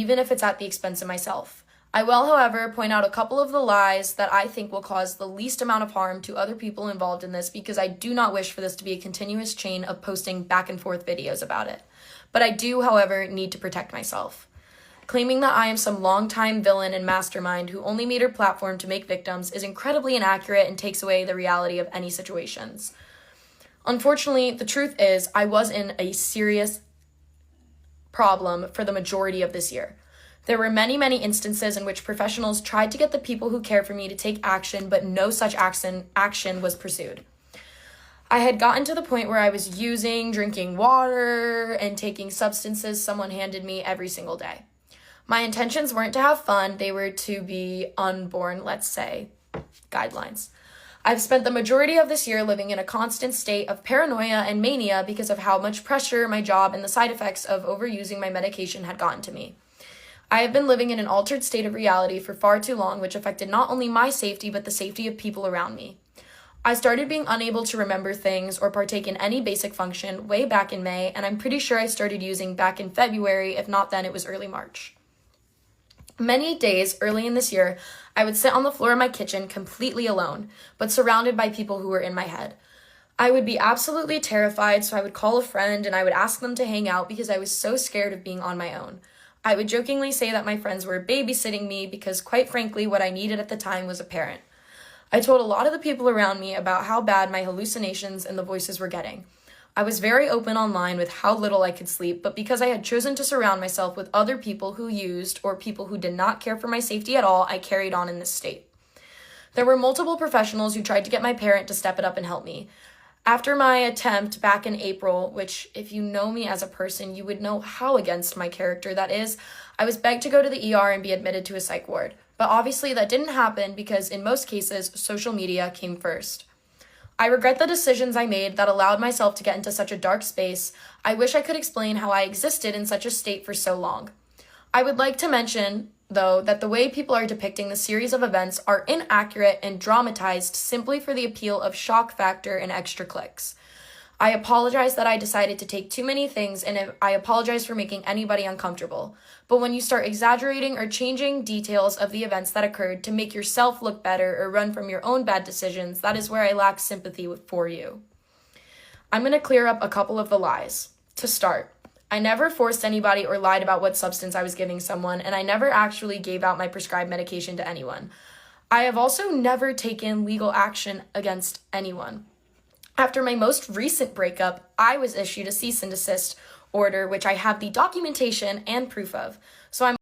even if it's at the expense of myself. I will, however, point out a couple of the lies that I think will cause the least amount of harm to other people involved in this, because I do not wish for this to be a continuous chain of posting back and forth videos about it. But I do, however, need to protect myself. Claiming that I am some longtime villain and mastermind who only made her platform to make victims is incredibly inaccurate and takes away the reality of any situations. Unfortunately, the truth is I was in a serious problem for the majority of this year. There were many instances in which professionals tried to get the people who care for me to take action, but no such action was pursued. I had gotten to the point where I was drinking water, and taking substances someone handed me every single day. My intentions weren't to have fun, they were to be unborn, let's say, guidelines. I've spent the majority of this year living in a constant state of paranoia and mania because of how much pressure my job and the side effects of overusing my medication had gotten to me. I have been living in an altered state of reality for far too long, which affected not only my safety, but the safety of people around me. I started being unable to remember things or partake in any basic function way back in May, and I'm pretty sure I started using back in February, if not then it was early March. Many days early in this year, I would sit on the floor of my kitchen completely alone, but surrounded by people who were in my head. I would be absolutely terrified, so I would call a friend and I would ask them to hang out because I was so scared of being on my own. I would jokingly say that my friends were babysitting me because, quite frankly, what I needed at the time was a parent. I told a lot of the people around me about how bad my hallucinations and the voices were getting. I was very open online with how little I could sleep, but because I had chosen to surround myself with other people who used or people who did not care for my safety at all, I carried on in this state. There were multiple professionals who tried to get my parent to step it up and help me. After my attempt back in April, which if you know me as a person, you would know how against my character that is, I was begged to go to the ER and be admitted to a psych ward. But obviously that didn't happen because in most cases, social media came first. I regret the decisions I made that allowed myself to get into such a dark space. I wish I could explain how I existed in such a state for so long. I would like to mention, though, that the way people are depicting the series of events are inaccurate and dramatized simply for the appeal of shock factor and extra clicks. I apologize that I decided to take too many things, and I apologize for making anybody uncomfortable. But when you start exaggerating or changing details of the events that occurred to make yourself look better or run from your own bad decisions, that is where I lack sympathy for you. I'm going to clear up a couple of the lies. To start, I never forced anybody or lied about what substance I was giving someone, and I never actually gave out my prescribed medication to anyone. I have also never taken legal action against anyone. After my most recent breakup, I was issued a cease and desist order, which I have the documentation and proof of. So I'm